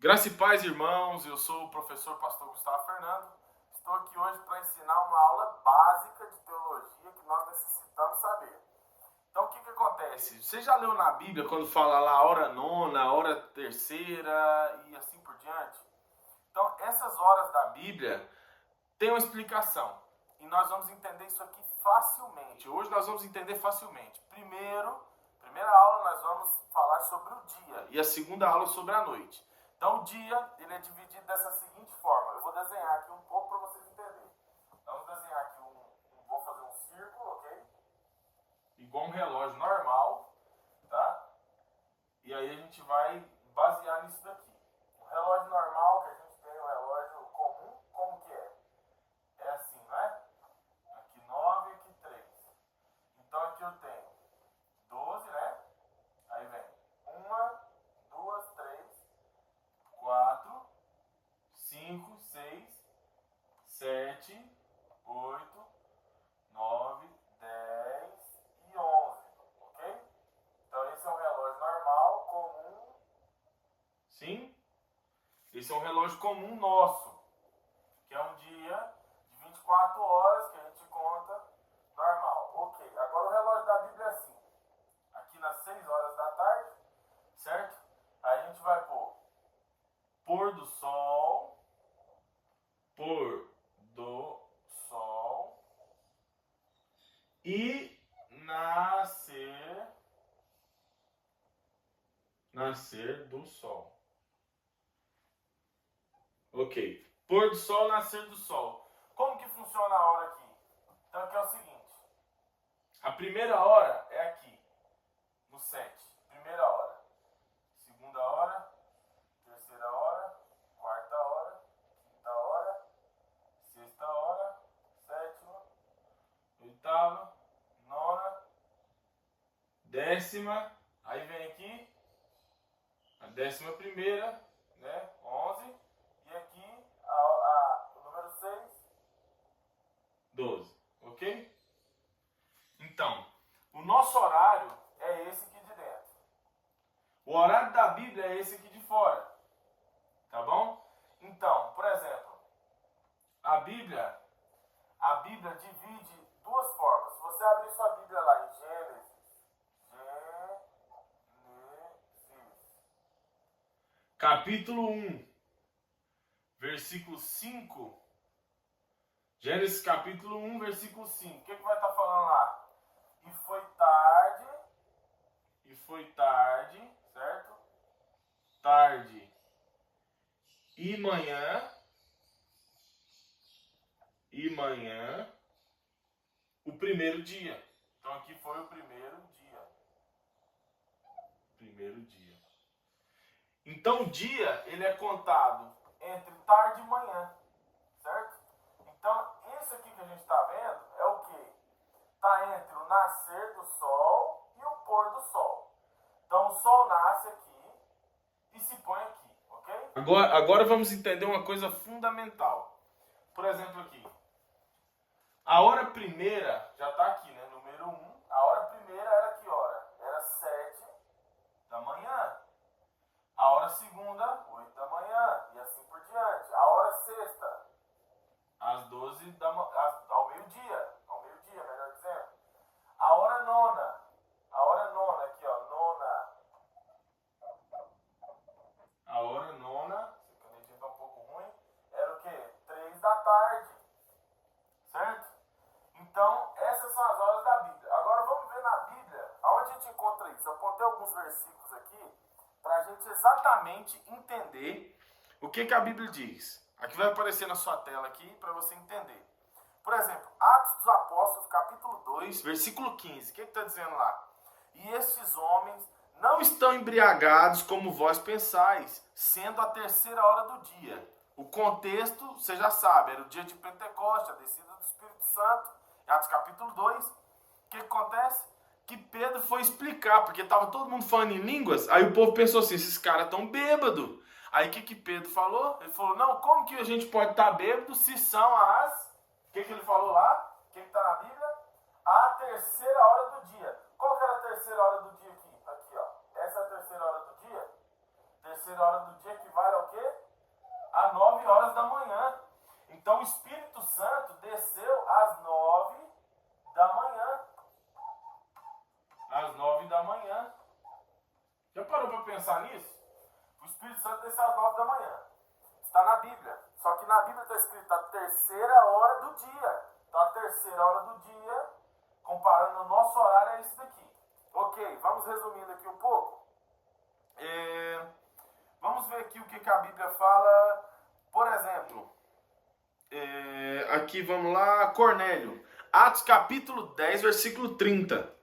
Graça e paz, irmãos, eu sou o professor pastor Gustavo Fernando. Estou aqui hoje para ensinar uma aula básica de teologia que nós necessitamos saber. Então, o que acontece? Você já leu na Bíblia quando fala lá hora nona, hora terceira e assim por diante? Então, essas horas da Bíblia têm uma explicação e nós vamos entender isso aqui facilmente. Hoje nós vamos entender facilmente. Primeira aula nós vamos falar sobre o dia e a segunda aula sobre a noite. Então o dia ele é dividido dessa seguinte forma. Eu vou desenhar aqui um pouco para vocês entenderem. Vamos desenhar aqui vou fazer um círculo, ok? Igual um relógio normal, tá? E aí a gente vai basear nisso daqui. O relógio normal que a gente tem, o relógio comum, como que é? É assim, não é? Aqui 9, aqui 3. Então aqui eu tenho 12, né? Aí vem 1, 2, 3, 4, 5, 6, 7, 8, 9, 10 e 11, ok? Então esse é um relógio normal, comum. Sim? Esse é um relógio comum nosso, que é um dia de 24 horas que a gente conta normal. Ok, agora o relógio da Bíblia é assim. Aqui nas 6 horas da tarde, certo? Aí a gente vai pôr do sol, e nascer do sol. Ok. Pôr do sol, nascer do sol. Como que funciona a hora aqui? Então aqui é o seguinte. A primeira hora é aqui, no 7. Primeira hora. Segunda hora. Terceira hora. Quarta hora. Quinta hora. Sexta hora. Sétima. Oitava. Nona. Décima. Aí vem aqui a 11ª, né? 11. E aqui o número 6. 12. Ok? Então, o nosso horário é esse aqui de dentro. O horário da Bíblia é esse aqui de fora. Tá bom? Então, por exemplo, a Bíblia divide duas formas. Se você abrir sua Bíblia lá em Gênesis, capítulo 1, versículo 5. Gênesis capítulo 1, versículo 5. O que vai estar falando lá? E foi tarde, certo? Tarde e manhã, o primeiro dia. Então aqui foi o primeiro dia. Então o dia, ele é contado entre tarde e manhã, certo? Então isso aqui que a gente está vendo é o quê? Está entre o nascer do sol e o pôr do sol. Então o sol nasce aqui e se põe aqui, ok? Agora vamos entender uma coisa fundamental. Por exemplo aqui, a hora primeira já está aqui, né? Número 1. A hora primeira era que hora? Era 7 da manhã. A hora segunda, 8 da manhã. E assim por diante. A hora sexta, às 12 ao meio-dia. Ao meio-dia, melhor dizendo. A hora nona. Aqui ó, nona. A hora nona, essa canetinha tá um pouco ruim. Era o quê? 3 da tarde. Certo? Então, essas são as horas da Bíblia. Agora vamos ver na Bíblia aonde a gente encontra isso. Eu apontei alguns versículos aqui para a gente exatamente entender o que a Bíblia diz. Aqui vai aparecer na sua tela aqui para você entender. Por exemplo, Atos dos Apóstolos, capítulo 2, versículo 15. O que está dizendo lá? E estes homens não estão embriagados como vós pensais, sendo a terceira hora do dia. O contexto, você já sabe, era o dia de Pentecostes, a descida do Espírito Santo. Atos capítulo 2. O que acontece? Que Pedro foi explicar, porque estava todo mundo falando em línguas, aí o povo pensou assim, esses caras estão bêbados. Aí o que Pedro falou? Ele falou, não, como que a gente pode estar bêbado se são as... O que ele falou lá? O que está na Bíblia? A terceira hora do dia. Qual que era a terceira hora do dia aqui? Aqui, ó. Essa é a terceira hora do dia? Terceira hora do dia equivale ao quê? Então o Espírito Santo desceu às 9 da manhã. Às 9 da manhã. Já parou para pensar nisso? O Espírito Santo desceu às 9 da manhã. Está na Bíblia. Só que na Bíblia está escrito a terceira hora do dia. Então a terceira hora do dia, comparando o nosso horário, é esse daqui. Ok, vamos resumindo aqui um pouco. Vamos ver aqui o que a Bíblia fala. Por exemplo, aqui vamos lá, Cornélio. Atos capítulo 10, versículo 30.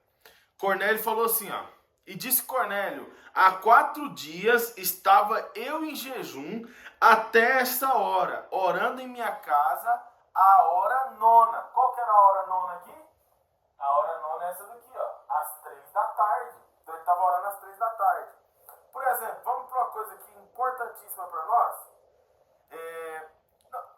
Cornélio falou assim, ó. E disse Cornélio, há 4 dias estava eu em jejum até esta hora, orando em minha casa, a hora 9. Qual que era a hora 9 aqui? A hora 9 é essa daqui, ó, às 3 da tarde. Então ele estava orando às 3 da tarde. Por exemplo, vamos para uma coisa aqui importantíssima para nós.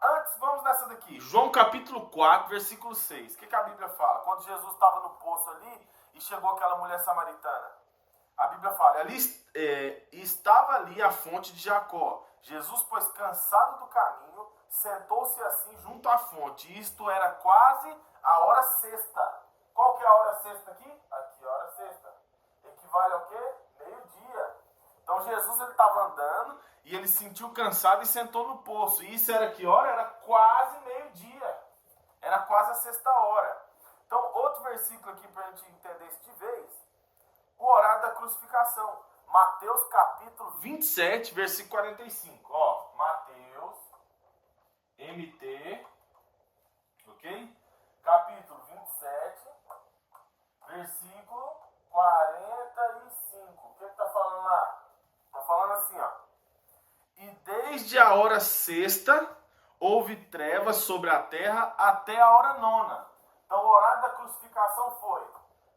Antes, vamos nessa daqui. João capítulo 4, versículo 6. O que a Bíblia fala? Quando Jesus estava no poço ali e chegou aquela mulher samaritana. A Bíblia fala, ali estava ali a fonte de Jacó. Jesus, pois cansado do caminho, sentou-se assim junto à fonte. Isto era quase a hora sexta. Qual que é a hora sexta aqui? Aqui, a hora sexta. Equivale ao quê? Meio-dia. Então Jesus ele estava andando e ele sentiu cansado e sentou no poço. E isso era que hora? Era quase meio-dia. Era quase a sexta hora. Então, outro versículo aqui para a gente entender isso de vez. O horário da crucificação. Mateus capítulo 27, versículo 45. Ó, Mateus, MT, ok? Capítulo 27, versículo 45. O que está falando lá? Está falando assim, ó. E desde a hora sexta houve trevas sobre a terra até a hora 9. Então o horário da crucificação foi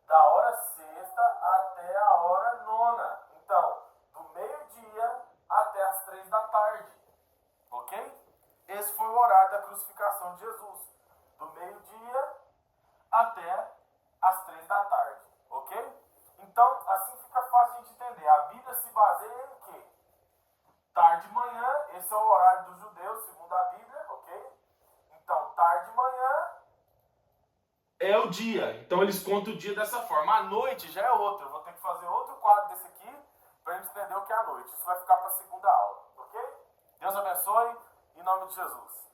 da hora sexta até a hora 9. Então, do meio-dia até as 3 da tarde. Ok? Esse foi o horário da crucificação de Jesus. Do meio-dia até as 3 da tarde. Ok? Então, assim fica fácil a gente entender. A Bíblia se baseia em quê? Tarde e manhã, esse é o horário dos judeus, segundo a Bíblia, ok? Então, tarde e manhã é o dia. Então, eles contam o dia dessa forma. A noite já é outra. Eu vou ter que fazer outro quadro desse aqui para a gente entender o que é a noite. Isso vai ficar para a segunda aula, ok? Deus abençoe, em nome de Jesus.